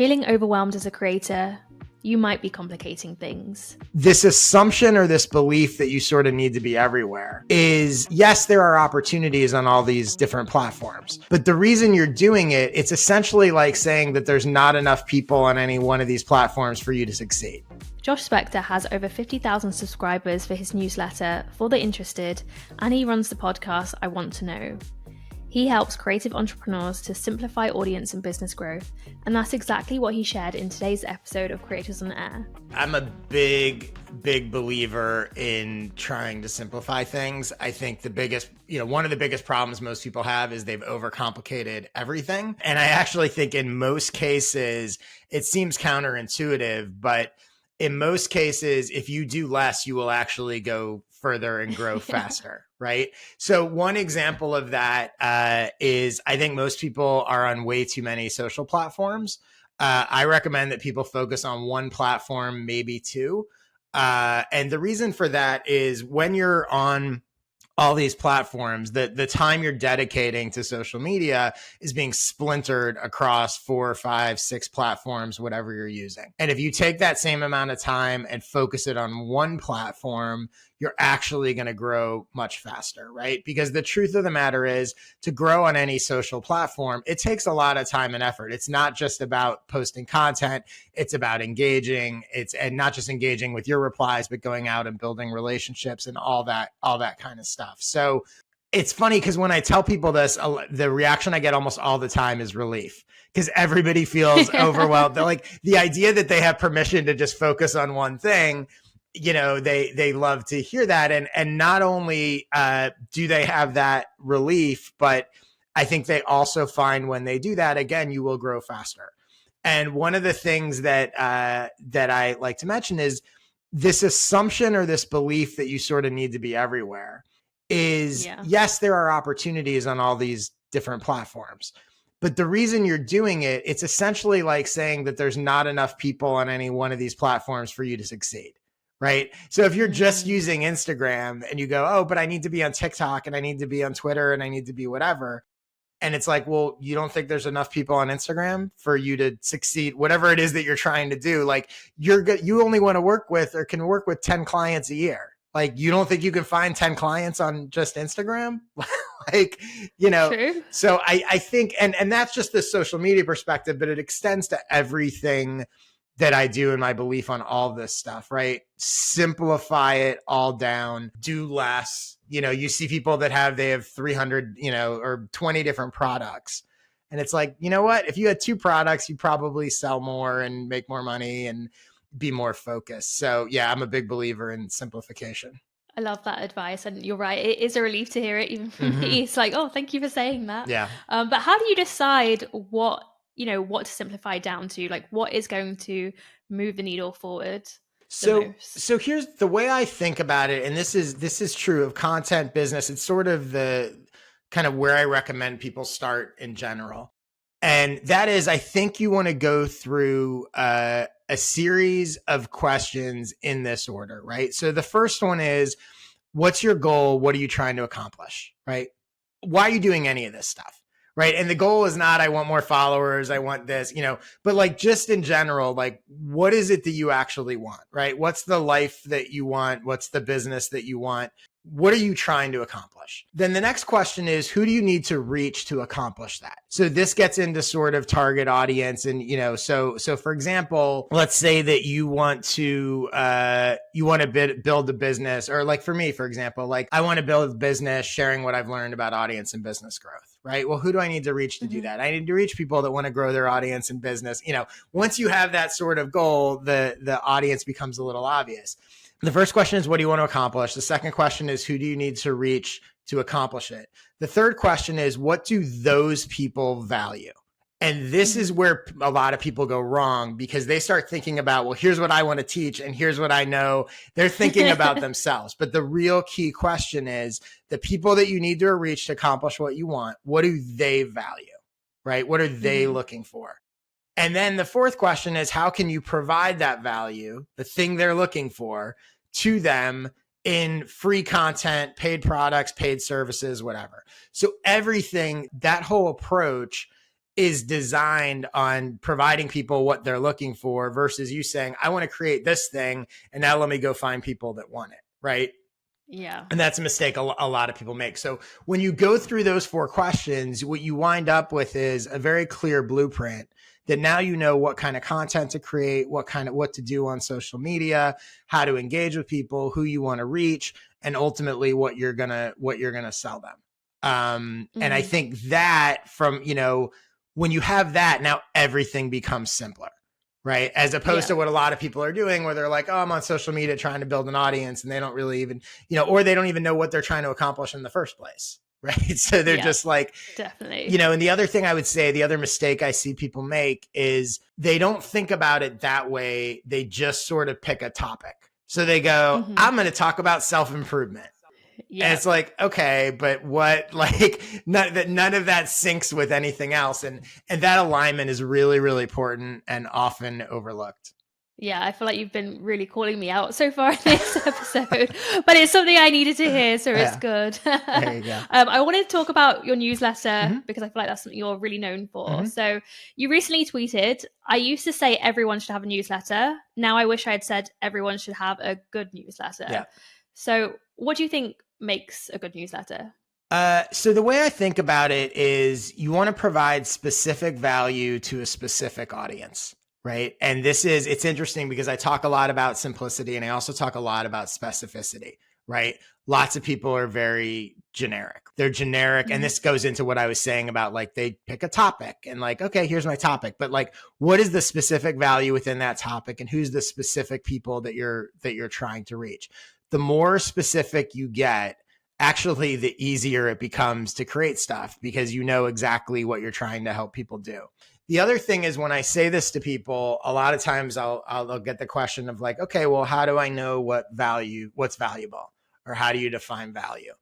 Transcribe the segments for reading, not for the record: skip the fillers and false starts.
Feeling overwhelmed as a creator, you might be complicating things. This assumption or this belief that you sort of need to be everywhere is, yes, there are opportunities on all these different platforms, but the reason you're doing it, it's essentially like saying that there's not enough people on any one of these platforms for you to succeed. Josh Spector has over 50,000 subscribers for his newsletter For the Interested, and he runs the podcast I Want to Know. He helps creative entrepreneurs to simplify audience and business growth, and that's exactly what he shared in today's episode of Creators on Air. I'm a big believer in trying to simplify things. I think one of the biggest problems most people have is they've overcomplicated everything. And I actually think in most cases, it seems counterintuitive, but in most cases, if you do less, you will actually go further and grow faster, right? So one example of that is I think most people are on way too many social platforms. I recommend that people focus on one platform, maybe two. And the reason for that is when you're on all these platforms, the time you're dedicating to social media is being splintered across 4, 5, 6 platforms, whatever you're using. And if you take that same amount of time and focus it on one platform, you're actually going to grow much faster, right? Because the truth of the matter is, to grow on any social platform, it takes a lot of time and effort. It's not just about posting content. It's about engaging. And not just engaging with your replies, but going out and building relationships and all that kind of stuff. So it's funny because when I tell people this, the reaction I get almost all the time is relief, because everybody feels overwhelmed. They're like, the idea that they have permission to just focus on one thing, they love to hear that. And not only do they have that relief, but I think they also find when they do that, again, you will grow faster. And one of the things that I like to mention is this assumption or this belief that you sort of need to be everywhere is, yes, there are opportunities on all these different platforms, but the reason you're doing it, it's essentially like saying that there's not enough people on any one of these platforms for you to succeed. Right. So if you're just using Instagram and you go, oh, but I need to be on TikTok and I need to be on Twitter and I need to be whatever. And it's like, well, you don't think there's enough people on Instagram for you to succeed, whatever it is that you're trying to do. Like you only want to work with or can work with 10 clients a year. Like, you don't think you can find 10 clients on just Instagram? True. So I think, and that's just the social media perspective, but it extends to everything that I do in my belief on all this stuff, right? Simplify it all down, do less. You see people that they have 300, or 20 different products. And it's like, you know what? If you had 2 products, you probably sell more and make more money and be more focused. So yeah, I'm a big believer in simplification. I love that advice. And you're right. It is a relief to hear it even from me. It's like, oh, thank you for saying that. Yeah. But how do you decide what to simplify down to? Like, what is going to move the needle forward? So here's the way I think about it. And this is true of content business. It's sort of the kind of where I recommend people start in general. And that is, I think you want to go through a series of questions in this order, right? So the first one is, what's your goal? What are you trying to accomplish, right? Why are you doing any of this stuff? Right. And the goal is not, I want more followers, I want this, but like, just in general, like, what is it that you actually want? Right. What's the life that you want? What's the business that you want? What are you trying to accomplish? Then the next question is, who do you need to reach to accomplish that? So this gets into sort of target audience. And, so for example, let's say that you want to build a business, or like for me, for example, like I want to build a business sharing what I've learned about audience and business growth, right? Well, who do I need to reach to do that? I need to reach people that want to grow their audience and business. Once you have that sort of goal, the audience becomes a little obvious. The first question is, what do you want to accomplish? The second question is, who do you need to reach to accomplish it? The third question is, what do those people value? And this is where a lot of people go wrong, because they start thinking about, well, here's what I want to teach and here's what I know. They're thinking about themselves. But the real key question is, the people that you need to reach to accomplish what you want, what do they value, right? What are they looking for? And then the fourth question is, how can you provide that value, the thing they're looking for, to them in free content, paid products, paid services, whatever. So everything, that whole approach is designed on providing people what they're looking for versus you saying, I want to create this thing and now let me go find people that want it, right? Yeah. And that's a mistake a lot of people make. So when you go through those 4 questions, what you wind up with is a very clear blueprint that now you know what kind of content to create, what to do on social media, how to engage with people, who you want to reach, and ultimately what you're gonna sell them. And I think that when you have that, now everything becomes simpler. Right. As opposed to what a lot of people are doing where they're like, oh, I'm on social media trying to build an audience and they don't really even, or they don't even know what they're trying to accomplish in the first place. Right. So they're just like, definitely, and the other thing I would say, the other mistake I see people make is they don't think about it that way. They just sort of pick a topic. So they go, I'm going to talk about self-improvement. Yeah. And it's like, okay, but what, like none of that syncs with anything else. And that alignment is really, really important and often overlooked. Yeah, I feel like you've been really calling me out so far in this episode, but it's something I needed to hear, so it's good. There you go. I wanted to talk about your newsletter because I feel like that's something you're really known for. So you recently tweeted, I used to say everyone should have a newsletter. Now I wish I had said everyone should have a good newsletter. Yeah. So what do you think makes a good newsletter? So the way I think about it is you want to provide specific value to a specific audience. Right. And it's interesting because I talk a lot about simplicity and I also talk a lot about specificity. Right. Lots of people are very generic. They're generic. And this goes into what I was saying about like they pick a topic and like, okay, here's my topic. But like, what is the specific value within that topic and who's the specific people that you're trying to reach? The more specific you get, actually, the easier it becomes to create stuff because you know exactly what you're trying to help people do. The other thing is when I say this to people, a lot of times I'll get the question of like, okay, well, how do I know what's valuable or how do you define value?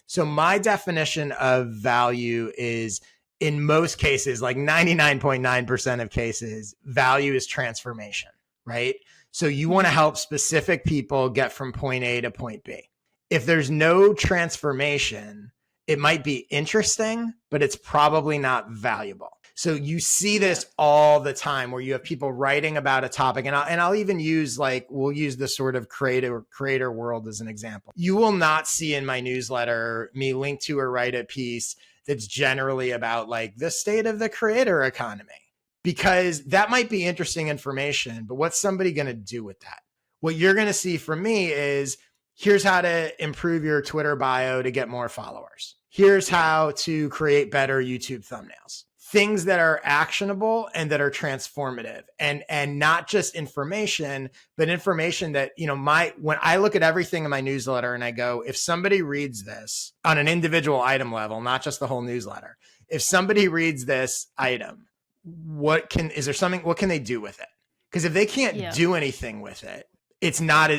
So my definition of value is in most cases, like 99.9% of cases, value is transformation, right? So you want to help specific people get from point A to point B. If there's no transformation, it might be interesting, but it's probably not valuable. So you see this all the time where you have people writing about a topic and I'll even use we'll use the sort of creator world as an example. You will not see in my newsletter me link to or write a piece that's generally about like the state of the creator economy, because that might be interesting information, but what's somebody going to do with that? What you're going to see from me is here's how to improve your Twitter bio to get more followers. Here's how to create better YouTube thumbnails. Things that are actionable and that are transformative and not just information, but information that, when I look at everything in my newsletter and I go, if somebody reads this on an individual item level, not just the whole newsletter, if somebody reads this item, what can they do with it? Because if they can't do anything with it, it's not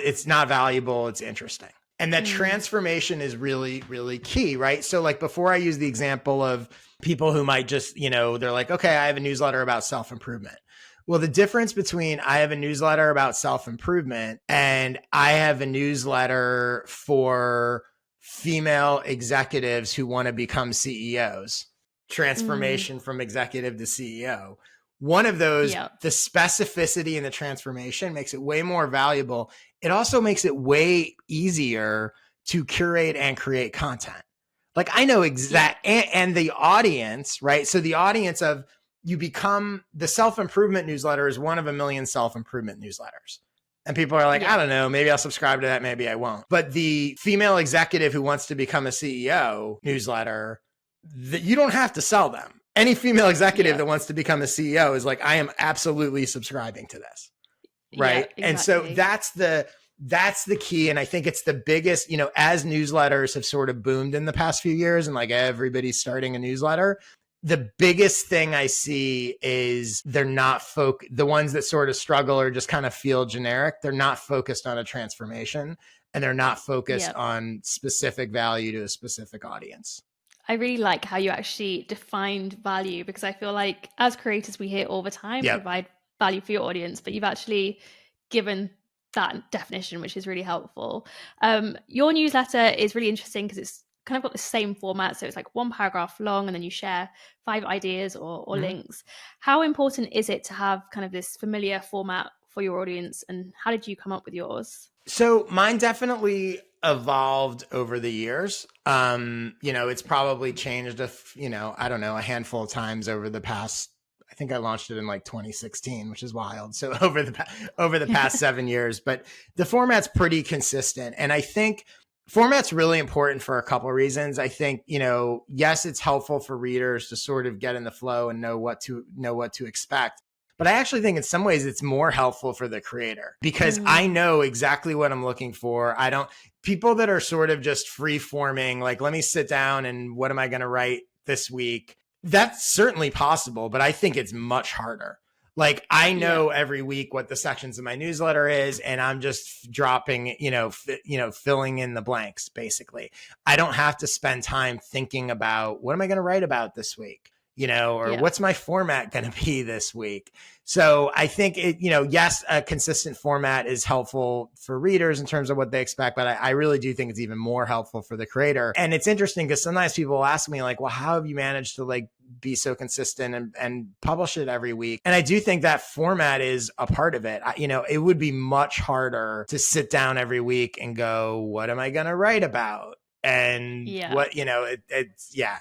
valuable. It's interesting. And that transformation is really, really key, right? So like before I use the example of people who might just, they're like, okay, I have a newsletter about self-improvement. Well, the difference between I have a newsletter about self-improvement and I have a newsletter for female executives who want to become CEOs, transformation from executive to CEO. One of those, the specificity and the transformation makes it way more valuable. It also makes it way easier to curate and create content. Like I know and the audience, right? So the audience of you become the self-improvement newsletter is one of a million self-improvement newsletters. And people are like, I don't know, maybe I'll subscribe to that, maybe I won't. But the female executive who wants to become a CEO newsletter, you don't have to sell them. Any female executive that wants to become a CEO is like, I am absolutely subscribing to this. Right. Yeah, exactly. And so that's the key. And I think it's the biggest, as newsletters have sort of boomed in the past few years and like everybody's starting a newsletter, the biggest thing I see is they're not the ones that sort of struggle or just kind of feel generic. They're not focused on a transformation and they're not focused on specific value to a specific audience. I really like how you actually defined value, because I feel like as creators, we hear all the time, provide value for your audience, but you've actually given that definition, which is really helpful. Your newsletter is really interesting because it's kind of got the same format. So it's like one paragraph long and then you share 5 ideas or links. How important is it to have kind of this familiar format for your audience? And how did you come up with yours? So mine definitely evolved over the years. It's probably changed I don't know, a handful of times over the past. I think I launched it in like 2016, which is wild. So over the past 7 years, but the format's pretty consistent. And I think format's really important for a couple of reasons. I think, yes, it's helpful for readers to sort of get in the flow and know what to expect. But I actually think in some ways it's more helpful for the creator because I know exactly what I'm looking for. People that are sort of just free forming, like, let me sit down and what am I going to write this week? That's certainly possible, but I think it's much harder. Like, I know every week what the sections of my newsletter is, and I'm just dropping, filling in the blanks, basically. I don't have to spend time thinking about what am I going to write about this week? What's my format going to be this week? So I think yes, a consistent format is helpful for readers in terms of what they expect, but I really do think it's even more helpful for the creator. And it's interesting because sometimes people will ask me like, well, how have you managed to like be so consistent and publish it every week? And I do think that format is a part of it. It would be much harder to sit down every week and go, what am I going to write about? And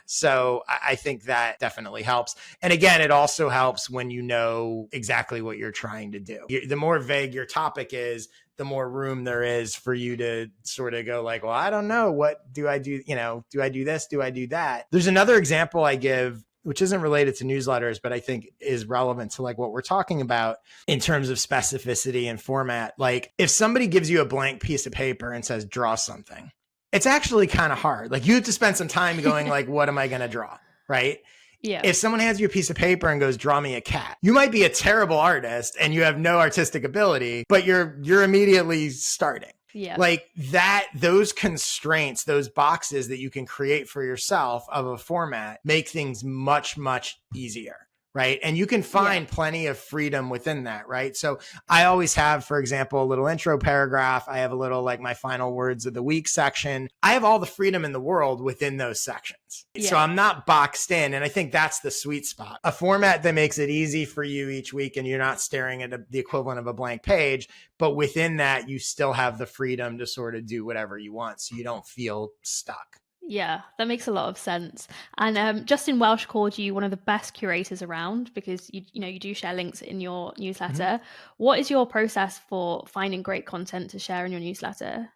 so I think that definitely helps. And again, it also helps when you know exactly what you're trying to do. The more vague your topic is, the more room there is for you to sort of go like, well, I don't know, what do I do? Do I do this? Do I do that? There's another example I give, which isn't related to newsletters, but I think is relevant to like what we're talking about in terms of specificity and format. Like, if somebody gives you a blank piece of paper and says, draw something, it's actually kind of hard. Like, you have to spend some time going like, what am I going to draw? Right. Yeah. If someone hands you a piece of paper and goes, draw me a cat, you might be a terrible artist and you have no artistic ability, but you're immediately starting. Yeah. Like that, those constraints, those boxes that you can create for yourself of a format make things much, much easier. Right. And you can find plenty of freedom within that. Right. So I always have, for example, a little intro paragraph. I have a little like my final words of the week section. I have all the freedom in the world within those sections. So I'm not boxed in. And I think that's the sweet spot. A format that makes it easy for you each week and you're not staring at the equivalent of a blank page. But within that, you still have the freedom to sort of do whatever you want. So you don't feel stuck. Yeah, that makes a lot of sense. And Justin Welsh called you one of the best curators around because you do share links in your newsletter. What is your process for finding great content to share in your newsletter?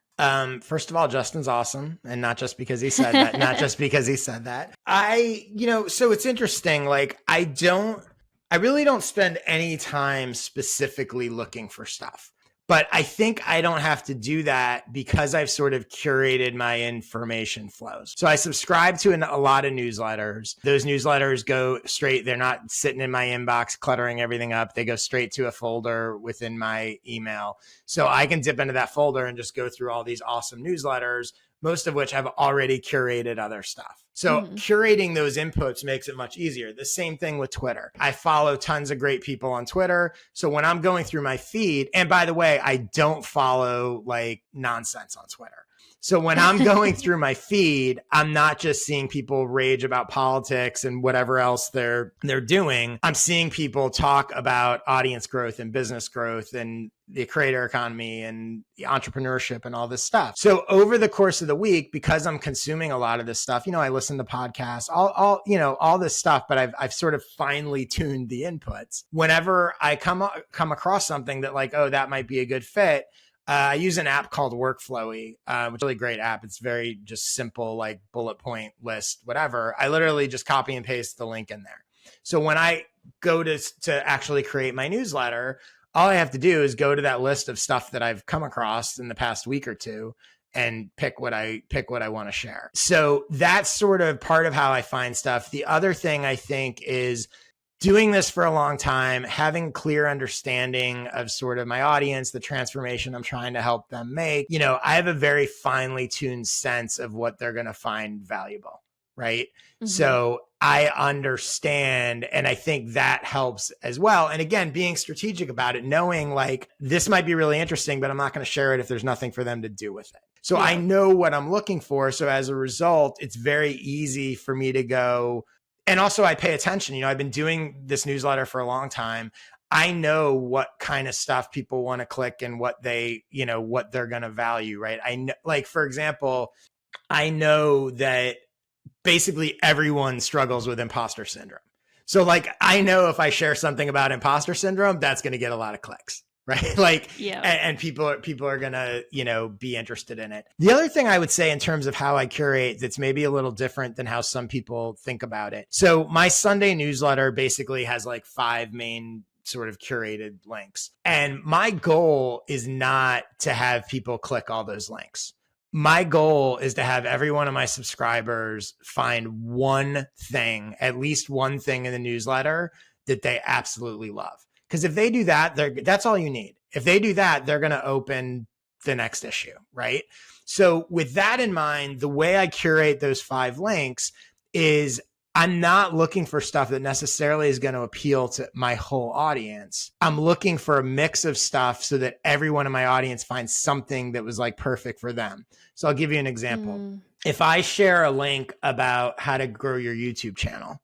First of all, Justin's awesome. And not just because he said that, so it's interesting. Like, I really don't spend any time specifically looking for stuff. But I think I don't have to do that because I've sort of curated my information flows. So I subscribe to a lot of newsletters. Those newsletters go straight. They're not sitting in my inbox, cluttering everything up. They go straight to a folder within my email. So I can dip into that folder and just go through all these awesome newsletters, most of which have already curated other stuff. So curating those inputs makes it much easier. The same thing with Twitter. I follow tons of great people on Twitter. So when I'm going through my feed, and by the way, I don't follow like nonsense on Twitter. So when I'm going through my feed, I'm not just seeing people rage about politics and whatever else they're doing. I'm seeing people talk about audience growth and business growth and the creator economy and the entrepreneurship and all this stuff. So over the course of the week, because I'm consuming a lot of this stuff, I listen to podcasts, all this stuff, but I've sort of finely tuned the inputs. Whenever I come across something that like, oh, that might be a good fit, I use an app called Workflowy, which is a really great app. It's very just simple, like bullet point list, whatever. I literally just copy and paste the link in there. So when I go to actually create my newsletter, all I have to do is go to that list of stuff that I've come across in the past week or two and pick what I want to share. So that's sort of part of how I find stuff. The other thing I think is doing this for a long time, having clear understanding of sort of my audience, the transformation I'm trying to help them make. I have a very finely tuned sense of what they're going to find valuable, right? So I understand, and I think that helps as well. And again, being strategic about it, knowing like this might be really interesting, but I'm not going to share it if there's nothing for them to do with it. So I know what I'm looking for. So as a result, it's very easy for me to go. And also I pay attention. I've been doing this newsletter for a long time. I know what kind of stuff people want to click and what what they're going to value, right? I know, like, for example, I know that basically everyone struggles with imposter syndrome. So like, I know if I share something about imposter syndrome, that's going to get a lot of clicks, right? Like, and people are going to, be interested in it. The other thing I would say in terms of how I curate that's maybe a little different than how some people think about it. So my Sunday newsletter basically has like 5 main sort of curated links. And my goal is not to have people click all those links. My goal is to have every one of my subscribers find one thing, at least one thing in the newsletter that they absolutely love. Because if they do that, that's all you need. If they do that, they're going to open the next issue, right? So with that in mind, the way I curate those 5 links is I'm not looking for stuff that necessarily is going to appeal to my whole audience. I'm looking for a mix of stuff so that everyone in my audience finds something that was like perfect for them. So I'll give you an example. If I share a link about how to grow your YouTube channel,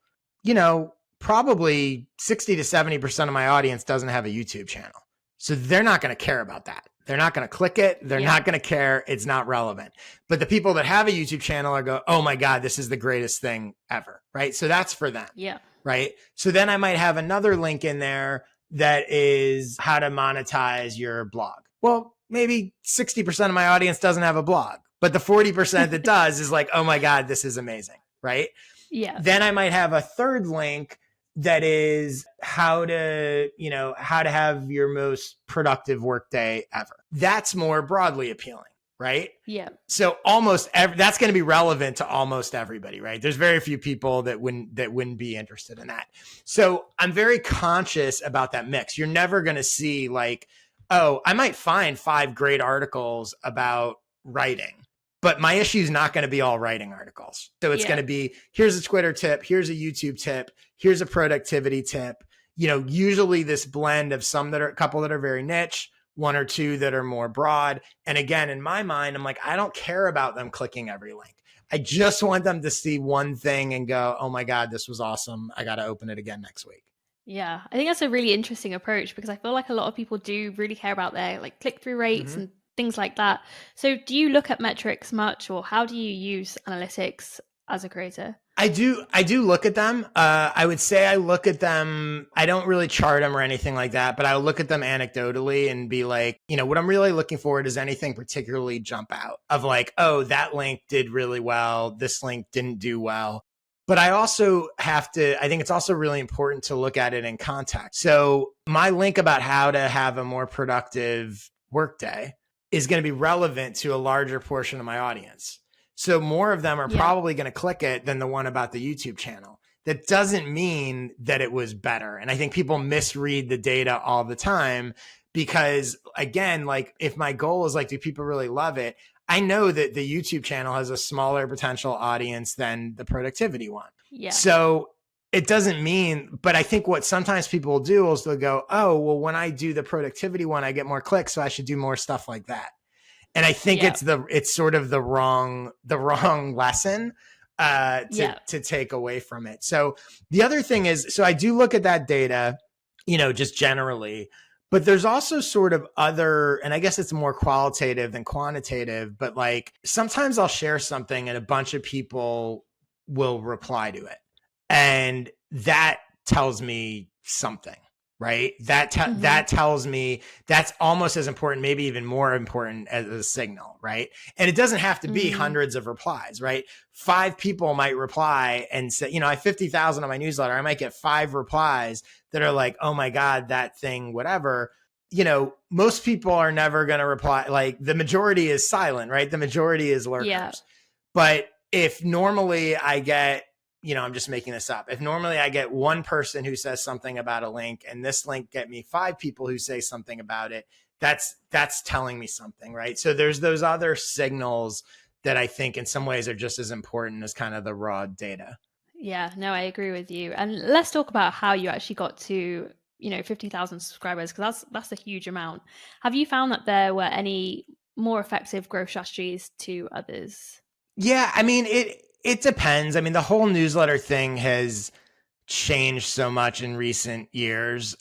probably 60 to 70% of my audience doesn't have a YouTube channel. So they're not going to care about that. They're not going to click it. They're not going to care. It's not relevant. But the people that have a YouTube channel are go, oh my God, this is the greatest thing ever. Right. So that's for them. Yeah. Right. So then I might have another link in there that is how to monetize your blog. Well, maybe 60% of my audience doesn't have a blog, but the 40% that does is like, oh my God, this is amazing. Right. Yeah. Then I might have a third link that is how to have your most productive workday ever. That's more broadly appealing, right? Yeah. So that's going to be relevant to almost everybody, right? There's very few people that wouldn't be interested in that. So I'm very conscious about that mix. You're never going to see like, oh, I might find 5 great articles about writing, but my issue is not going to be all writing articles. So it's going to be, here's a Twitter tip, here's a YouTube tip, here's a productivity tip. Usually this blend of a couple that are very niche, 1 or 2 that are more broad. And again, in my mind, I'm like, I don't care about them clicking every link. I just want them to see one thing and go, oh my God, this was awesome. I got to open it again next week. Yeah, I think that's a really interesting approach because I feel like a lot of people do really care about their like click-through rates and things like that. So do you look at metrics much, or how do you use analytics as a creator? I do look at them. I would say I look at them. I don't really chart them or anything like that, but I look at them anecdotally and be like, what I'm really looking for, does anything particularly jump out of like, oh, that link did really well, this link didn't do well. But I think it's also really important to look at it in context. So my link about how to have a more productive workday is going to be relevant to a larger portion of my audience. So more of them are probably going to click it than the one about the YouTube channel. That doesn't mean that it was better. And I think people misread the data all the time because, again, like if my goal is like, do people really love it? I know that the YouTube channel has a smaller potential audience than the productivity one. Yeah. So it doesn't mean, but I think what sometimes people will do is they'll go, oh, well, when I do the productivity one, I get more clicks, so I should do more stuff like that. And I think it's sort of the wrong lesson to take away from it. So the other thing is, so I do look at that data, just generally, but there's also sort of other, and I guess it's more qualitative than quantitative, but like sometimes I'll share something and a bunch of people will reply to it. And that tells me something. Right. That tells me that's almost as important, maybe even more important as a signal. Right. And it doesn't have to be hundreds of replies. Right. 5 people might reply and say, I have 50,000 on my newsletter. I might get 5 replies that are like, oh my God, that thing, whatever. Most people are never going to reply. Like the majority is silent. Right. The majority is lurkers. Yeah. But if normally I get, I'm just making this up. If normally I get 1 person who says something about a link and this link get me 5 people who say something about it, that's telling me something, right? So there's those other signals that I think in some ways are just as important as kind of the raw data. Yeah, no, I agree with you. And let's talk about how you actually got to, 50,000 subscribers, because that's a huge amount. Have you found that there were any more effective growth strategies to others? Yeah, I mean, it depends. I mean, the whole newsletter thing has changed so much in recent years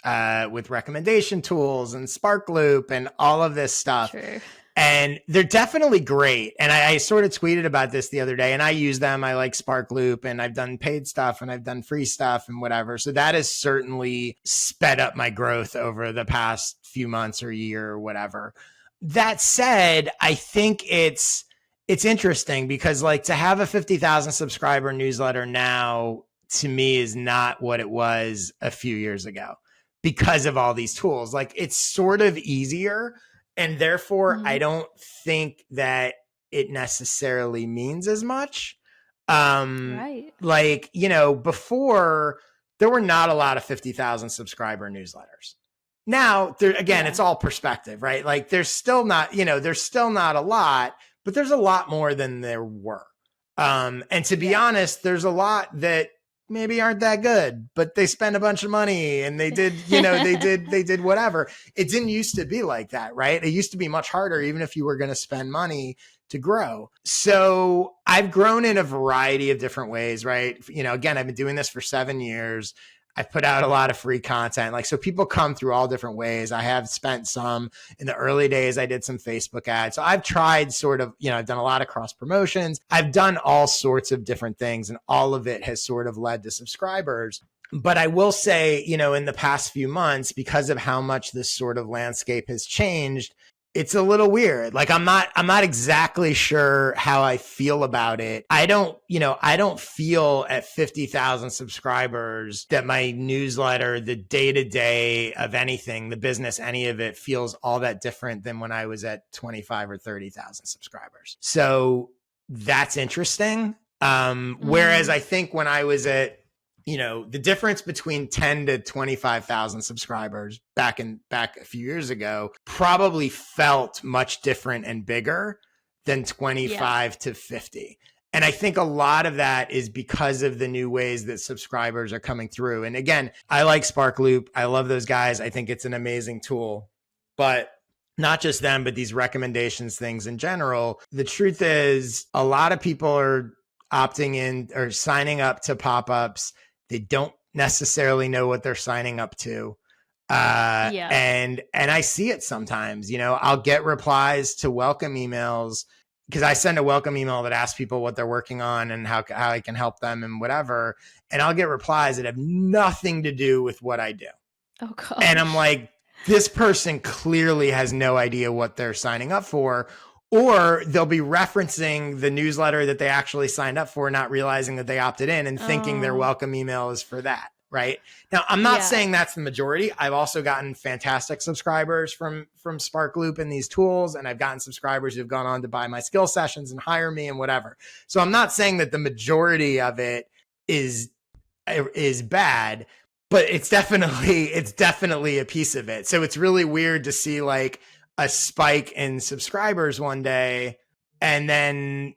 with recommendation tools and Spark Loop and all of this stuff. True. And they're definitely great. And I sort of tweeted about this the other day, and I use them. I like Spark Loop, and I've done paid stuff and I've done free stuff and whatever. So that has certainly sped up my growth over the past few months or year or whatever. That said, I think it's interesting because like to have a 50,000 subscriber newsletter now to me is not what it was a few years ago because of all these tools. Like it's sort of easier, and therefore I don't think that it necessarily means as much. Right. Like, you know, before there were not a lot of 50,000 subscriber newsletters. Now, there again, it's all perspective, right? Like there's still not, you know, there's still not a lot, but there's a lot more than there were. And to be honest, there's a lot that maybe aren't that good, but they spent a bunch of money and they did, you know, they did whatever. It didn't used to be like that, right? It used to be much harder, even if you were going to spend money to grow. So I've grown in a variety of different ways, right? You know, again, I've been doing this for 7 years. I've put out a lot of free content. Like, so people come through all different ways. I have spent some in the early days. I did some Facebook ads. So I've tried sort of, you know, I've done a lot of cross promotions. I've done all sorts of different things, and all of it has sort of led to subscribers. But I will say, you know, in the past few months, because of how much this sort of landscape has changed, it's a little weird. Like I'm not exactly sure how I feel about it. I don't feel at 50,000 subscribers that my newsletter, the day-to-day of anything, the business, any of it feels all that different than when I was at 25 or 30,000 subscribers. So that's interesting. Whereas I think when I was at, you know, the difference between 10 to 25,000 subscribers back a few years ago probably felt much different and bigger than 25 to 50. And I think a lot of that is because of the new ways that subscribers are coming through. And again, I like Spark Loop. I love those guys. I think it's an amazing tool, but not just them, but these recommendations things in general. The truth is a lot of people are opting in or signing up to pop-ups. They don't necessarily know what they're signing up to. And I see it sometimes, you know, I'll get replies to welcome emails because I send a welcome email that asks people what they're working on and how I can help them and whatever. And I'll get replies that have nothing to do with what I do. Oh, God. And I'm like, this person clearly has no idea what they're signing up for. Or they'll be referencing the newsletter that they actually signed up for, not realizing that they opted in and thinking their welcome email is for that. Right. Now, I'm not saying that's the majority. I've also gotten fantastic subscribers from Spark Loop and these tools. And I've gotten subscribers who've gone on to buy my skill sessions and hire me and whatever. So I'm not saying that the majority of it is bad, but it's definitely a piece of it. So it's really weird to see like a spike in subscribers one day. And then,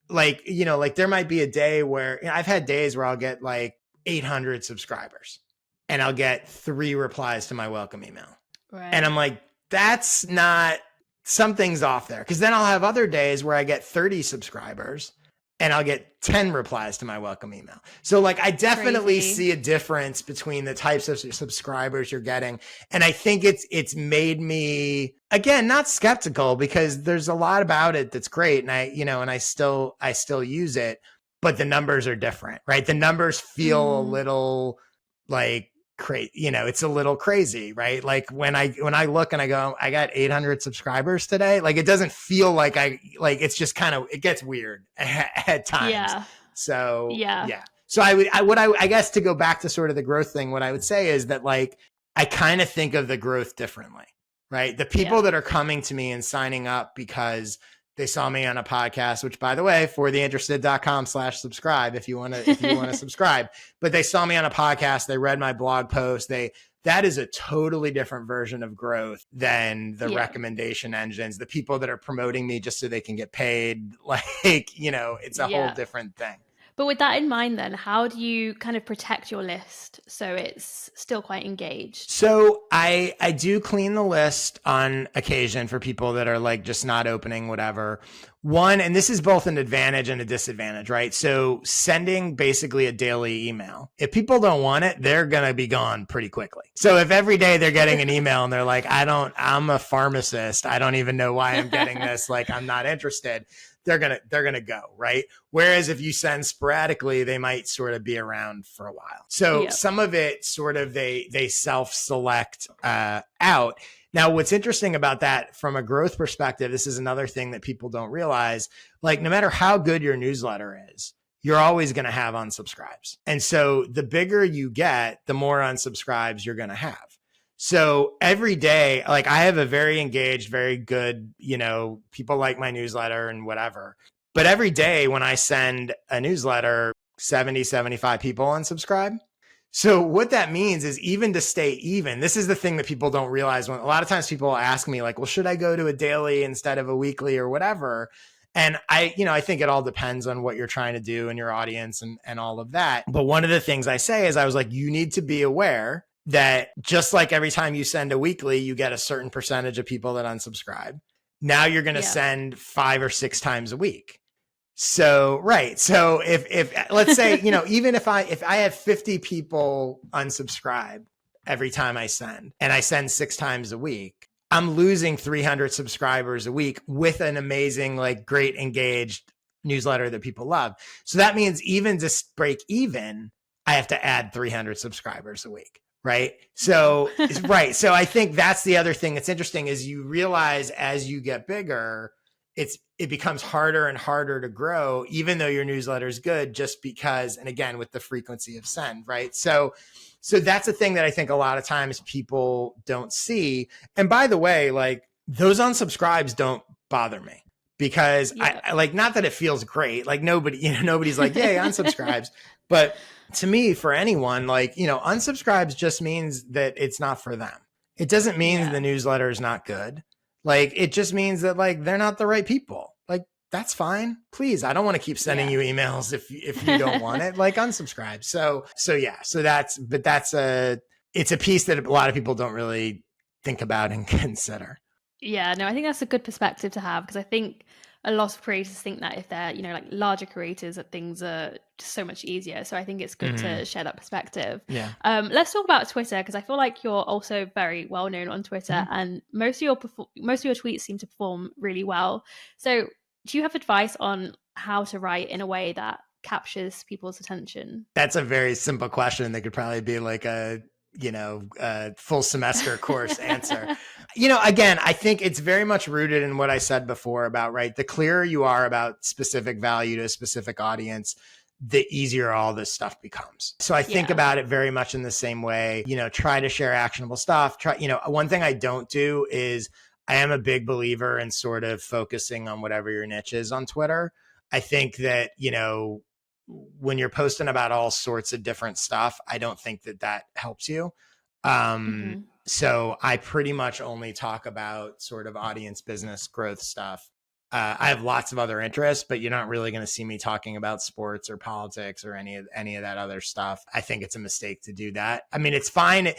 like there might be a day where I've had days where I'll get like 800 subscribers and I'll get 3 replies to my welcome email. Right. And I'm like, that's not, something's off there. Cause then I'll have other days where I get 30 subscribers and I'll get 10 replies to my welcome email. So like, I definitely see a difference between the types of subscribers you're getting. And I think it's made me, again, not skeptical because there's a lot about it that's great. And I still use it, but the numbers are different, right? The numbers feel a little like crazy, it's a little crazy, right? Like when I look and I go, I got 800 subscribers today. Like it doesn't feel like it's just kind of, it gets weird at times. Yeah. So yeah. So I guess to go back to sort of the growth thing, what I would say is that like, I kind of think of the growth differently, right? The people that are coming to me and signing up because they saw me on a podcast, which by the way, fortheinterested.com/subscribe if you want to subscribe, but they saw me on a podcast. They read my blog post. That is a totally different version of growth than the recommendation engines, the people that are promoting me just so they can get paid. Like, it's a whole different thing. But with that in mind, then, how do you kind of protect your list so it's still quite engaged? So I do clean the list on occasion for people that are like just not opening whatever. One, and this is both an advantage and a disadvantage, right? So sending basically a daily email. If people don't want it, they're going to be gone pretty quickly. So if every day they're getting an email and they're like, I'm a pharmacist. I don't even know why I'm getting this. Like, I'm not interested. They're going to go, right? Whereas if you send sporadically, they might sort of be around for a while. So some of it sort of they self-select out. Now, what's interesting about that from a growth perspective, this is another thing that people don't realize, like no matter how good your newsletter is, you're always going to have unsubscribes. And so the bigger you get, the more unsubscribes you're going to have. So every day, like I have a very engaged, very good, people like my newsletter and whatever. But every day when I send a newsletter, 70, 75 people unsubscribe. So what that means is even to stay even, this is the thing that people don't realize when a lot of times people ask me like, well, should I go to a daily instead of a weekly or whatever? And I think it all depends on what you're trying to do and your audience and all of that. But one of the things I say is I was like, you need to be aware that just like every time you send a weekly, you get a certain percentage of people that unsubscribe. Now you're going to send 5 or 6 times a week. So, right. So if let's say, even if I have 50 people unsubscribe every time I send and I send 6 times a week, I'm losing 300 subscribers a week with an amazing, like great engaged newsletter that people love. So that means even to break even, I have to add 300 subscribers a week. Right. So, right. So I think that's the other thing that's interesting is you realize as you get bigger, it becomes harder and harder to grow, even though your newsletter is good, just because, and again, with the frequency of send, right? So that's a thing that I think a lot of times people don't see. And by the way, like those unsubscribes don't bother me because I like, not that it feels great. Like nobody's like, yay, unsubscribes. But to me, for anyone, like, unsubscribes just means that it's not for them. It doesn't mean the newsletter is not good. Like, it just means that like, they're not the right people. Like, that's fine. Please. I don't want to keep sending you emails if you don't want it, like unsubscribe. So it's a piece that a lot of people don't really think about and consider. Yeah, no, I think that's a good perspective to have because I think a lot of creators think that if they're, like larger creators, that things are just so much easier. So I think it's good to share that perspective. Yeah. Let's talk about Twitter because I feel like you're also very well known on Twitter, and most of your tweets seem to perform really well. So do you have advice on how to write in a way that captures people's attention? That's a very simple question that could probably be like a full semester course answer. Again, I think it's very much rooted in what I said before about, right, the clearer you are about specific value to a specific audience, the easier all this stuff becomes. So I think about it very much in the same way, try to share actionable stuff. One thing I don't do is I am a big believer in sort of focusing on whatever your niche is on Twitter. I think that, when you're posting about all sorts of different stuff, I don't think that helps you. So I pretty much only talk about sort of audience business growth stuff. I have lots of other interests, but you're not really going to see me talking about sports or politics or any of that other stuff. I think it's a mistake to do that. I mean, it's fine.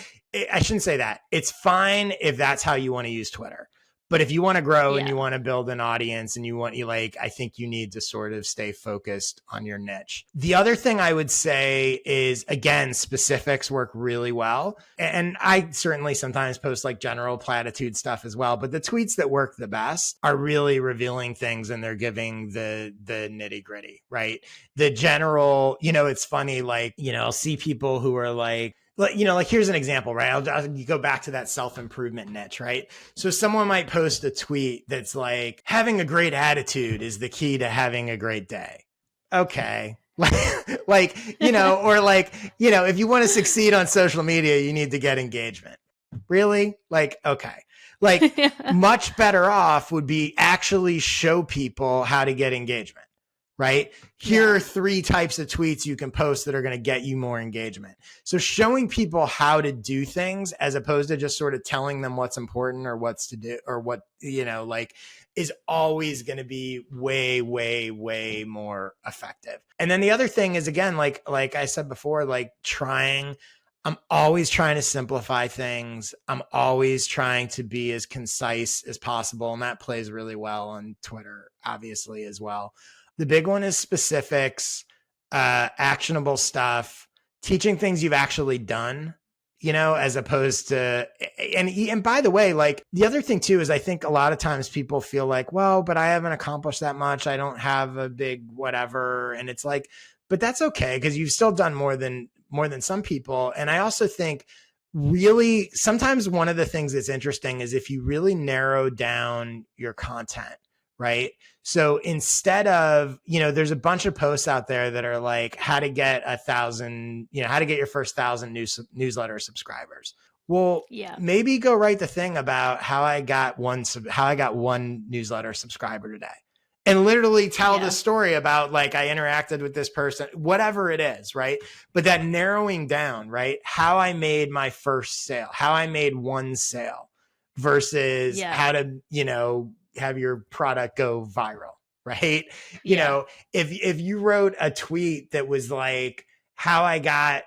I shouldn't say that. It's fine if that's how you want to use Twitter. But if you want to grow and you want to build an audience and I think you need to sort of stay focused on your niche. The other thing I would say is, again, specifics work really well. And I certainly sometimes post like general platitude stuff as well. But the tweets that work the best are really revealing things and they're giving the nitty gritty, right? The general, it's funny, like, I'll see people who are like here's an example, right? I'll go back to that self-improvement niche, right? So someone might post a tweet that's like, having a great attitude is the key to having a great day. Okay. Or if you want to succeed on social media, you need to get engagement. Really? Like, okay. Like much better off would be actually show people how to get engagement. right? Here are 3 types of tweets you can post that are going to get you more engagement. So showing people how to do things as opposed to just sort of telling them what's important or what's to do or what, like is always going to be way, way, way more effective. And then the other thing is, again, like I said before, like I'm always trying to simplify things. I'm always trying to be as concise as possible. And that plays really well on Twitter, obviously, as well. The big one is specifics, actionable stuff, teaching things you've actually done, as opposed to, and by the way, like the other thing too, is I think a lot of times people feel like, well, but I haven't accomplished that much. I don't have a big whatever. And it's like, but that's okay, because you've still done more than some people. And I also think really sometimes one of the things that's interesting is if you really narrow down your content, right? So instead of, there's a bunch of posts out there that are like how to get 1,000, how to get your first 1,000 newsletter subscribers. Well, maybe go write the thing about how I got one newsletter subscriber today. And literally tell the story about like I interacted with this person, whatever it is, right? But that narrowing down, right? How I made my first sale, how I made one sale versus how to, have your product go viral, right? If you wrote a tweet that was like how I got,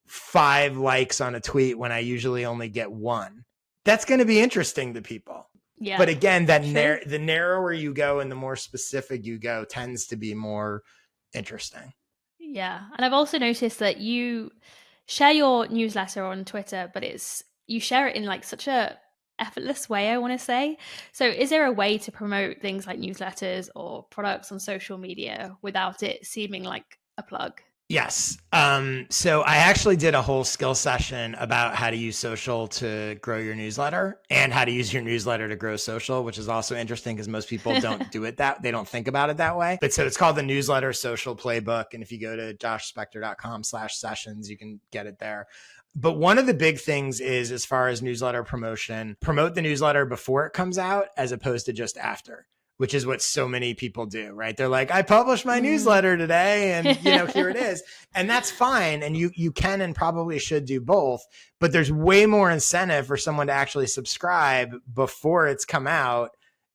5 likes on a tweet when I usually only get 1, that's going to be interesting to people. Yeah. But again, the narrower you go and the more specific you go tends to be more interesting. Yeah. And I've also noticed that you share your newsletter on Twitter, but you share it in like such a effortless way, I want to say. So is there a way to promote things like newsletters or products on social media without it seeming like a plug? Yes. So I actually did a whole skill session about how to use social to grow your newsletter and how to use your newsletter to grow social, which is also interesting because most people don't do it they don't think about it that way. But so it's called the Newsletter Social Playbook. And if you go to joshspector.com/sessions, you can get it there. But one of the big things is, as far as newsletter promotion, promote the newsletter before it comes out as opposed to just after, which is what so many people do, right? They're like, I published my newsletter today and, here it is. And that's fine. And you can and probably should do both, but there's way more incentive for someone to actually subscribe before it's come out.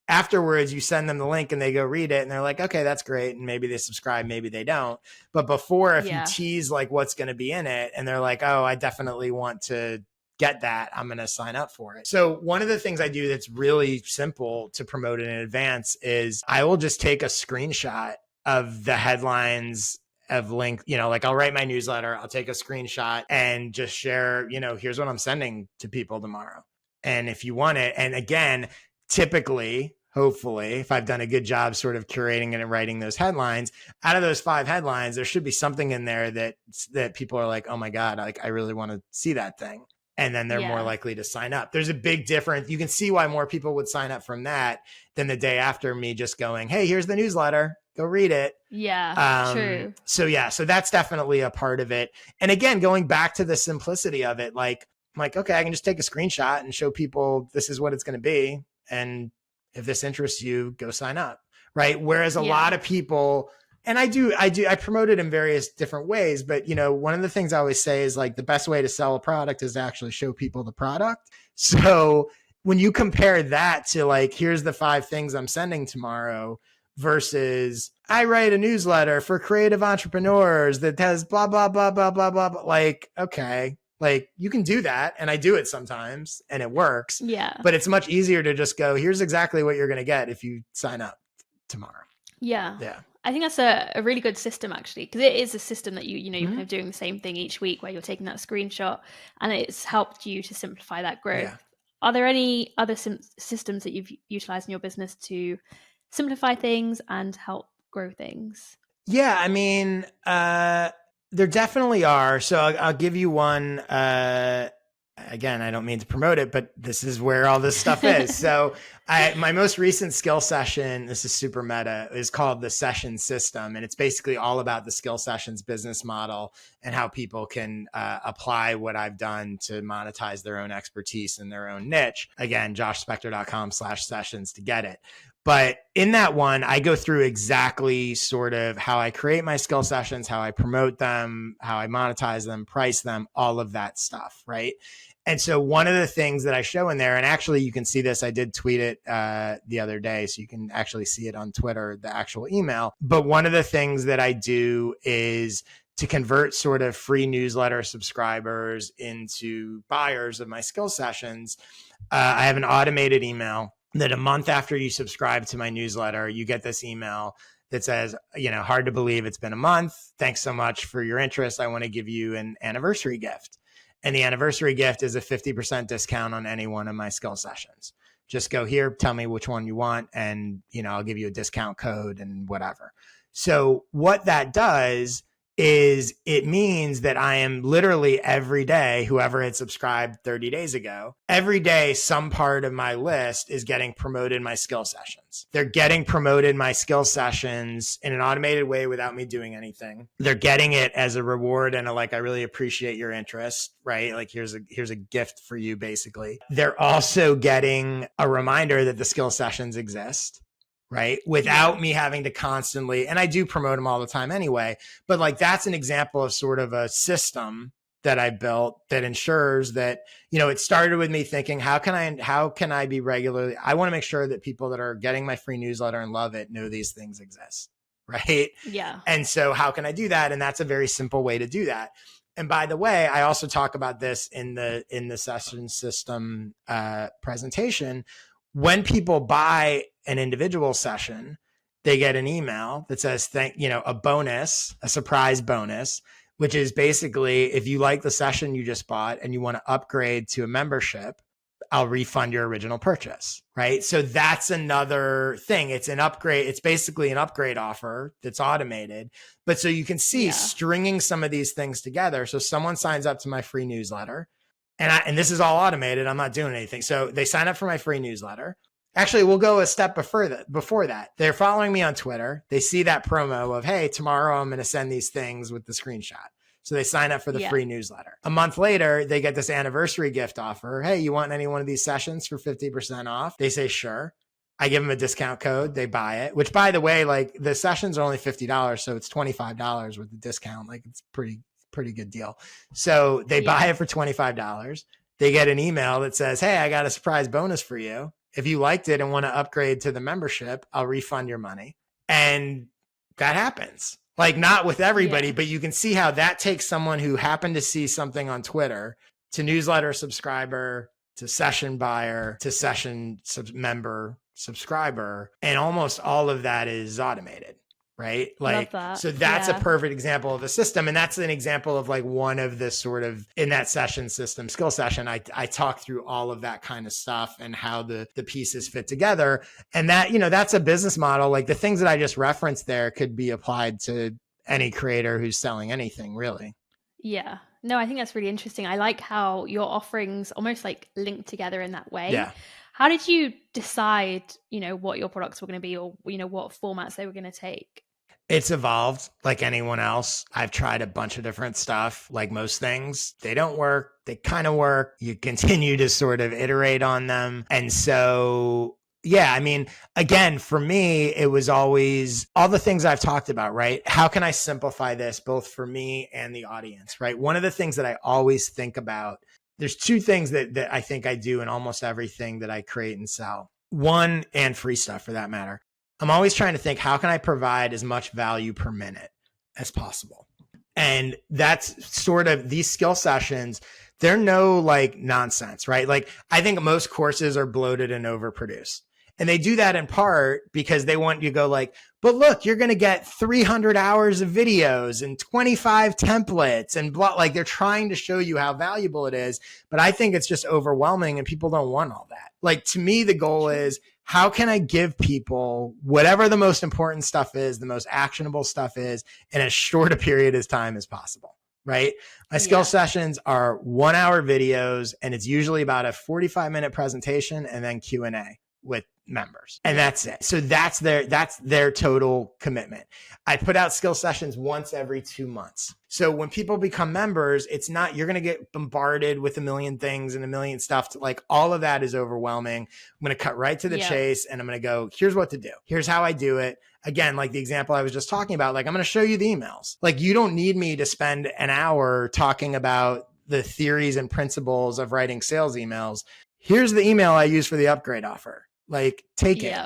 Afterwards, you send them the link and they go read it and they're like, okay, that's great. And maybe they subscribe, maybe they don't. But before, if you tease like what's going to be in it and they're like, oh, I definitely want to get that, I'm going to sign up for it. So one of the things I do that's really simple to promote it in advance is I will just take a screenshot of the headlines of link, like I'll write my newsletter, I'll take a screenshot and just share, here's what I'm sending to people tomorrow. And if you want it, and again, typically, hopefully, if I've done a good job sort of curating and writing those headlines, out of those 5 headlines, there should be something in there that people are like, oh my God, I really want to see that thing. And then they're more likely to sign up. There's a big difference. You can see why more people would sign up from that than the day after me just going, hey, here's the newsletter, go read it. Yeah, true. So that's definitely a part of it. And again, going back to the simplicity of it, like, I'm like, okay, I can just take a screenshot and show people this is what it's going to be. And if this interests you, go sign up. Right. Whereas a lot of people, and I promote it in various different ways, but one of the things I always say is like the best way to sell a product is to actually show people the product. So when you compare that to like, here's the 5 things I'm sending tomorrow versus I write a newsletter for creative entrepreneurs that has blah, blah, blah, blah, blah, blah, blah. Like, okay, like you can do that. And I do it sometimes and it works. Yeah. But it's much easier to just go, here's exactly what you're going to get if you sign up tomorrow. Yeah. Yeah. I think that's a really good system, actually, because it is a system that you're kind of doing the same thing each week where you're taking that screenshot and it's helped you to simplify that growth. Yeah. Are there any other systems that you've utilized in your business to simplify things and help grow things? Yeah, I mean, there definitely are. So I'll give you one. Again, I don't mean to promote it, but this is where all this stuff is. So my most recent skill session, this is super meta, is called the Session System. And it's basically all about the Skill Sessions business model and how people can apply what I've done to monetize their own expertise in their own niche. Again, joshspector.com/sessions to get it. But in that one, I go through exactly sort of how I create my skill sessions, how I promote them, how I monetize them, price them, all of that stuff, right? And so one of the things that I show in there, and actually you can see this, I did tweet it the other day, so you can actually see it on Twitter, the actual email. But one of the things that I do is to convert sort of free newsletter subscribers into buyers of my skill sessions. I have an automated email that a month after you subscribe to my newsletter, you get this email that says, hard to believe it's been a month. Thanks so much for your interest. I want to give you an anniversary gift. And the anniversary gift is a 50% discount on any one of my skill sessions. Just go here, tell me which one you want, and I'll give you a discount code and whatever. So what that does is it means that I am literally every day, whoever had subscribed 30 days ago, every day, some part of my list is getting promoted my skill sessions. They're getting promoted my skill sessions in an automated way without me doing anything. They're getting it as a reward and I really appreciate your interest, right? Like here's a gift for you, basically. They're also getting a reminder that the skill sessions exist, right? Without me having to constantly, and I do promote them all the time anyway, but that's an example of sort of a system that I built that ensures that, it started with me thinking, how can I be regularly, I want to make sure that people that are getting my free newsletter and love it know these things exist, right? Yeah. And so how can I do that? And that's a very simple way to do that. And by the way, I also talk about this in the session system presentation. When people buy an individual session, they get an email that says, a bonus, a surprise bonus, which is basically, if you like the session you just bought and you want to upgrade to a membership, I'll refund your original purchase, right? So that's another thing. It's an upgrade. It's basically an upgrade offer that's automated. But so you can see stringing some of these things together. So someone signs up to my free newsletter. And this is all automated. I'm not doing anything. So they sign up for my free newsletter. Actually, we'll go a step before that. They're following me on Twitter. They see that promo of, hey, tomorrow I'm going to send these things with the screenshot. So they sign up for the free newsletter. A month later, they get this anniversary gift offer. Hey, you want any one of these sessions for 50% off? They say, sure. I give them a discount code. They buy it, which, by the way, the sessions are only $50. So it's $25 with the discount. It's pretty good deal. So they buy it for $25. They get an email that says, hey, I got a surprise bonus for you. If you liked it and want to upgrade to the membership, I'll refund your money. And that happens. Not with everybody, but you can see how that takes someone who happened to see something on Twitter to newsletter subscriber, to session buyer, to session member subscriber. And almost all of that is automated. Right? Love that. So that's a perfect example of a system. And that's an example of one of the sort of, in that session system, skill session, I talk through all of that kind of stuff and how the pieces fit together. And that, that's a business model. The things that I just referenced there could be applied to any creator who's selling anything, really. Yeah. No, I think that's really interesting. I like how your offerings almost link together in that way. Yeah. How did you decide, what your products were going to be or, what formats they were going to take? It's evolved like anyone else. I've tried a bunch of different stuff. Like most things, they don't work. They kind of work. You continue to sort of iterate on them. And so, again, for me, it was always all the things I've talked about, right? How can I simplify this both for me and the audience, right? One of the things that I always think about, there's two things that I think I do in almost everything that I create and sell. One, and free stuff for that matter. I'm always trying to think, how can I provide as much value per minute as possible? And that's sort of these skill sessions. They're no nonsense, right? I think most courses are bloated and overproduced. And they do that in part because they want you to go but look, you're going to get 300 hours of videos and 25 templates and blah. They're trying to show you how valuable it is. But I think it's just overwhelming and people don't want all that. To me, the goal is, how can I give people whatever the most important stuff is, the most actionable stuff is, in as short a period of time as possible, right? My skill sessions are 1 hour videos, and it's usually about a 45-minute presentation and then Q&A. with members, and that's it. So that's their total commitment. I put out skill sessions once every 2 months. So when people become members, it's not, you're going to get bombarded with a million things and a million stuff to, like, all of that is overwhelming. I'm going to cut right to the chase, and I'm going to go, here's what to do. Here's how I do it. Again, like the example I was just talking about, like, I'm going to show you the emails. Like, you don't need me to spend an hour talking about the theories and principles of writing sales emails. Here's the email I use for the upgrade offer. Like, take it,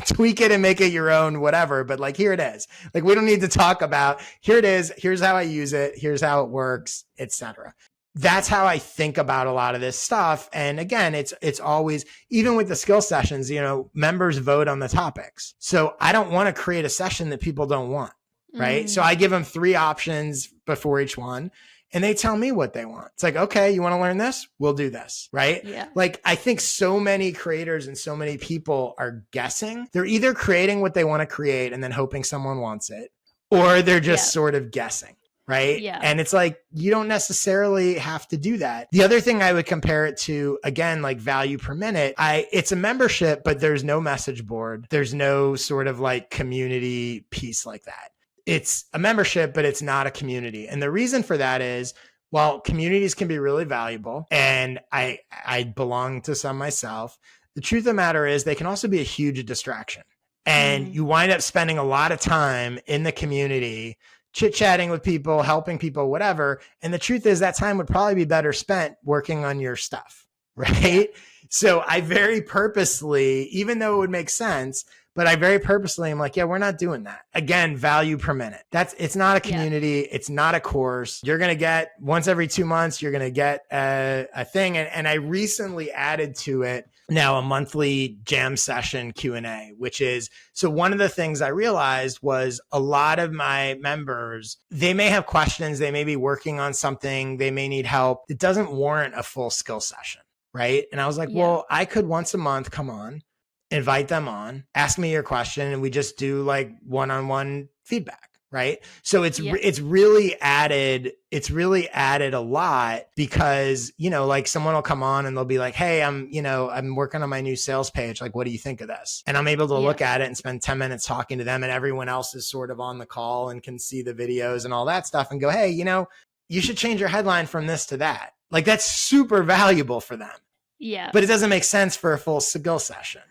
tweak it and make it your own, whatever. But like, here it is. Like, we don't need to talk about, here it is. Here's how I use it. Here's how it works, etc. That's how I think about a lot of this stuff. And again, it's always, even with the skill sessions, you know, members vote on the topics. So I don't want to create a session that people don't want. Right. So I give them 3 options before each one, and they tell me what they want. It's like, okay, you want to learn this? We'll do this. Right. Yeah. Like, I think so many creators and so many people are guessing. They're either creating what they want to create and then hoping someone wants it, or they're just sort of guessing. Right. Yeah. And it's like, you don't necessarily have to do that. The other thing I would compare it to, again, like value per minute, it's a membership, but there's no message board. There's no sort of like community piece like that. It's a membership, but it's not a community. And the reason for that is, while communities can be really valuable, and I belong to some myself, the truth of the matter is they can also be a huge distraction. And you wind up spending a lot of time in the community, chit-chatting with people, helping people, whatever. And the truth is that time would probably be better spent working on your stuff, right? So I very purposely, even though it would make sense, but I very purposely am like, yeah, we're not doing that. Again, value per minute. It's not a community. It's not a course. You're going to get once every 2 months, you're going to get a thing. And I recently added to it now a monthly jam session Q&A, which is, so one of the things I realized was a lot of my members, they may have questions. They may be working on something. They may need help. It doesn't warrant a full skill session. Right. And I was like, well, I could once a month come on, invite them on, ask me your question, and we just do like one-on-one feedback. Right. So it's really added a lot, because, you know, like someone will come on and they'll be like, hey, I'm working on my new sales page. Like, what do you think of this? And I'm able to look at it and spend 10 minutes talking to them, and everyone else is sort of on the call and can see the videos and all that stuff and go, hey, you know, you should change your headline from this to that. Like, that's super valuable for them. Yeah. But it doesn't make sense for a full skill session.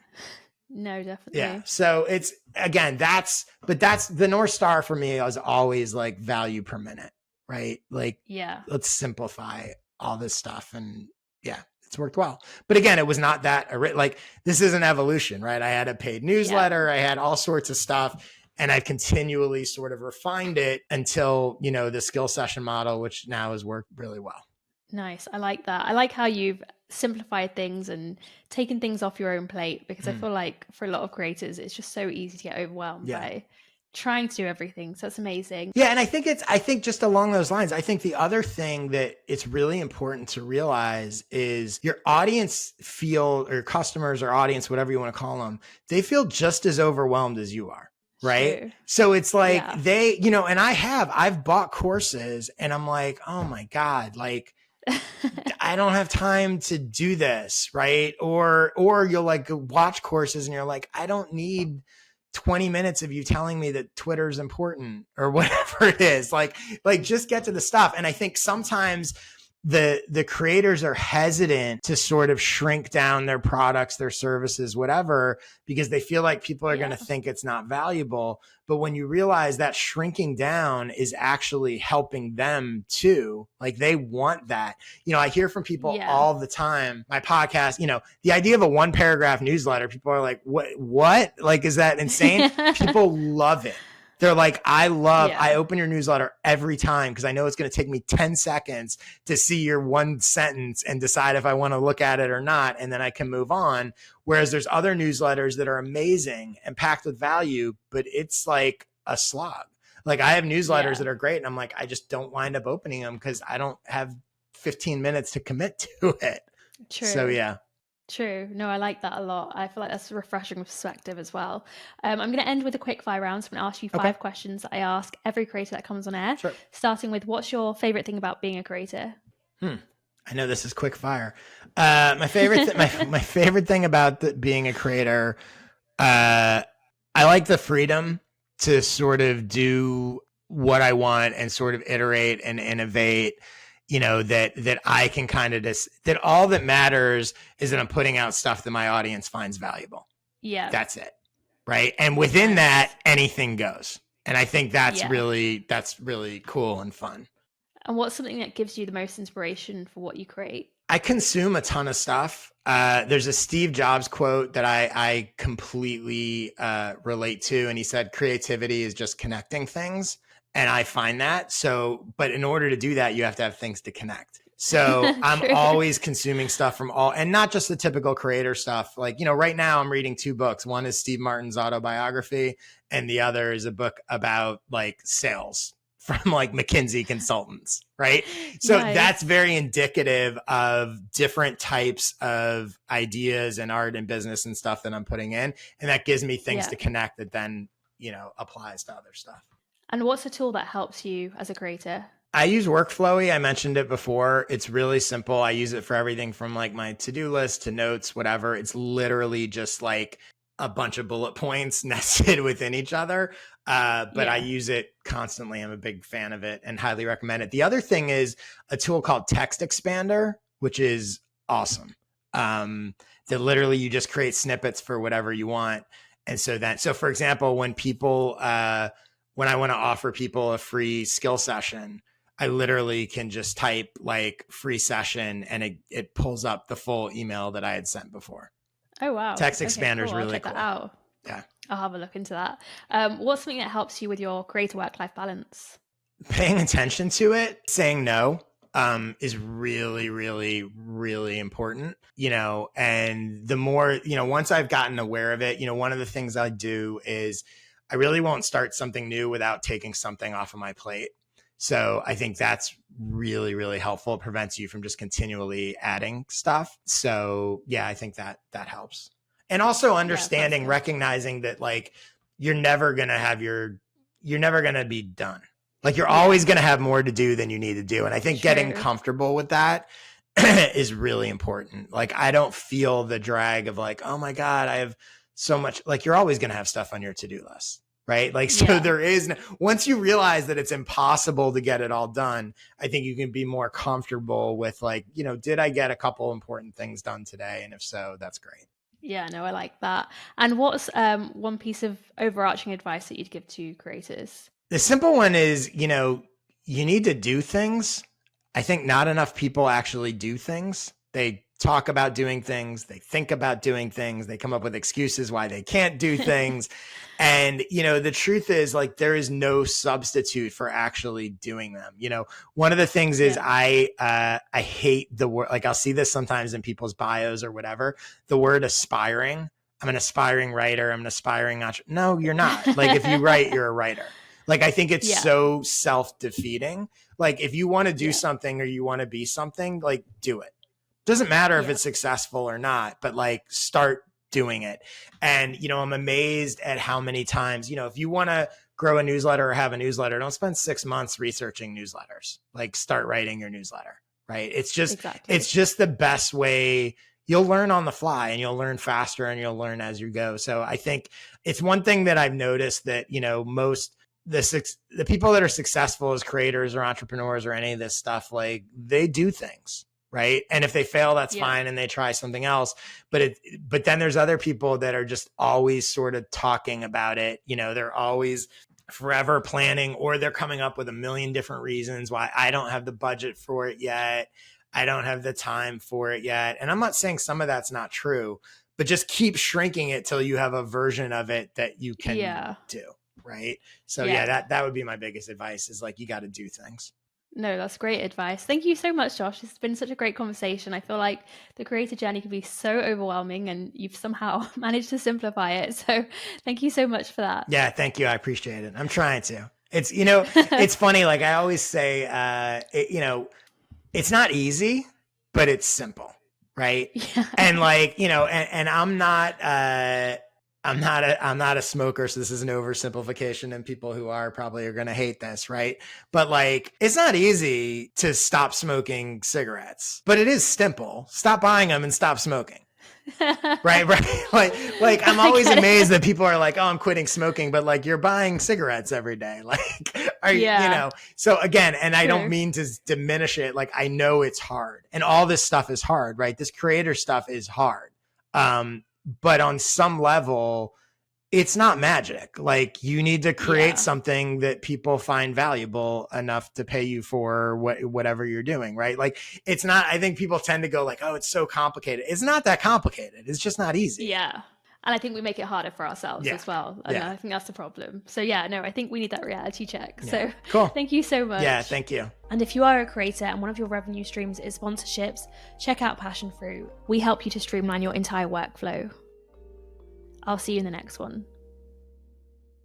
No, definitely. Yeah. So it's, again, that's the North Star for me is always like value per minute, right? Like, let's simplify all this stuff. And it's worked well. But again, it was not that, like, this is an evolution, right? I had a paid newsletter. I had all sorts of stuff. And I've continually sort of refined it until, you know, the skill session model, which now has worked really well. Nice. I like that. I like how you've simplified things and taken things off your own plate, because I feel like for a lot of creators, it's just so easy to get overwhelmed by trying to do everything. So it's amazing. Yeah. And I think just along those lines, I think the other thing that it's really important to realize is your audience or your customers or audience, whatever you want to call them, they feel just as overwhelmed as you are. Right. True. So it's like they, you know, and I've bought courses and I'm like, oh my God, like, I don't have time to do this. Right. Or you'll like watch courses and you're like, I don't need 20 minutes of you telling me that Twitter is important or whatever it is. Like just get to the stuff. And I think sometimes the creators are hesitant to sort of shrink down their products, their services, whatever, because they feel like people are going to think it's not valuable. But when you realize that shrinking down is actually helping them too, like they want that. You know, I hear from people all the time, my podcast, you know, the idea of a 1-paragraph newsletter, people are like, what? Like, is that insane? People love it. They're like, I open your newsletter every time because I know it's going to take me 10 seconds to see your one sentence and decide if I want to look at it or not. And then I can move on. Whereas there's other newsletters that are amazing and packed with value, but it's like a slog. Like I have newsletters that are great. And I'm like, I just don't wind up opening them because I don't have 15 minutes to commit to it. True. So yeah. True. No, I like that a lot. I feel like that's a refreshing perspective as well. I'm going to end with a quick fire round. So I'm going to ask you 5 questions that I ask every creator that comes on air, starting with, what's your favorite thing about being a creator? I know this is quick fire. My favorite, my favorite thing about being a creator, I like the freedom to sort of do what I want and sort of iterate and innovate. That I can kind of that all that matters is that I'm putting out stuff that my audience finds valuable. Yeah. That's it. Right. And within that, anything goes. And I think that's really cool and fun. And what's something that gives you the most inspiration for what you create? I consume a ton of stuff. There's a Steve Jobs quote that I completely relate to. And he said, creativity is just connecting things. And I find that. But in order to do that, you have to have things to connect. So I'm always consuming stuff from and not just the typical creator stuff. Like, right now I'm reading 2 books. One is Steve Martin's autobiography, and the other is a book about like sales from like McKinsey consultants, right? So that's very indicative of different types of ideas and art and business and stuff that I'm putting in. And that gives me things to connect that then, applies to other stuff. And what's a tool that helps you as a creator? I use Workflowy. I mentioned it before. It's really simple. I use it for everything from like my to-do list to notes, whatever. It's literally just like a bunch of bullet points nested within each other. But I use it constantly. I'm a big fan of it and highly recommend it. The other thing is a tool called Text Expander, which is awesome. That literally you just create snippets for whatever you want. And so for example, when I want to offer people a free skill session, I literally can just type like free session and it pulls up the full email that I had sent before. Oh, wow. Text Expander is really check cool. That out. Yeah. I'll have a look into that. What's something that helps you with your creator work-life balance? Paying attention to it, saying no, is really, really, really important, and the more, once I've gotten aware of it, one of the things I do is I really won't start something new without taking something off of my plate. So I think that's really, really helpful. It prevents you from just continually adding stuff. So yeah, I think that helps. And also understanding, recognizing that like, you're never going to be done. Like you're always going to have more to do than you need to do. And I think getting comfortable with that is really important. Like, I don't feel the drag of like, oh my God, I have so much, like you're always going to have stuff on your to-do list. Right. Like, so there is, once you realize that it's impossible to get it all done, I think you can be more comfortable with like, did I get a couple important things done today? And if so, that's great. Yeah, no, I like that. And what's one piece of overarching advice that you'd give to creators? The simple one is, you need to do things. I think not enough people actually do things. They talk about doing things. They think about doing things. They come up with excuses why they can't do things. And, the truth is like, there is no substitute for actually doing them. One of the things is I hate the word, like I'll see this sometimes in people's bios or whatever, the word aspiring. I'm an aspiring writer. I'm an aspiring entrepreneur. No, you're not. Like if you write, you're a writer. Like, I think it's so self-defeating. Like if you want to do something or you want to be something, like do it. Doesn't matter if it's successful or not, but like start doing it. And, I'm amazed at how many times, if you want to grow a newsletter or have a newsletter, don't spend 6 months researching newsletters, like start writing your newsletter, right? It's just the best way. You'll learn on the fly and you'll learn faster and you'll learn as you go. So I think it's one thing that I've noticed that, most the people that are successful as creators or entrepreneurs or any of this stuff, like they do things. Right. And if they fail, that's fine. And they try something else. But then there's other people that are just always sort of talking about it. They're always forever planning, or they're coming up with a million different reasons why I don't have the budget for it yet. I don't have the time for it yet. And I'm not saying some of that's not true, but just keep shrinking it till you have a version of it that you can do. Right. So that would be my biggest advice is like, you got to do things. No, that's great advice. Thank you so much, Josh. It's been such a great conversation. I feel like the creator journey can be so overwhelming and you've somehow managed to simplify it. So thank you so much for that. Yeah, thank you. I appreciate it. I'm trying to. It's, it's funny. Like I always say, it's not easy, but it's simple. Right. Yeah. And like, and I'm not, I'm not a smoker, so this is an oversimplification, and people who are probably are going to hate this, right? But like, it's not easy to stop smoking cigarettes, but it is simple. Stop buying them and stop smoking. Right. Like I'm always amazed that people are like, oh, I'm quitting smoking, but like, you're buying cigarettes every day. Like, you know, so again, and I don't mean to diminish it. Like, I know it's hard, and all this stuff is hard, right? This creator stuff is hard. But on some level, it's not magic. Like, you need to create something that people find valuable enough to pay you for whatever you're doing, right? Like, it's not, I think people tend to go like, oh, it's so complicated. It's not that complicated. It's just not easy. Yeah. And I think we make it harder for ourselves as well. And I think that's the problem. So I think we need that reality check. Yeah. So cool. Thank you so much. Yeah, thank you. And if you are a creator and one of your revenue streams is sponsorships, check out Passionfroot. We help you to streamline your entire workflow. I'll see you in the next one.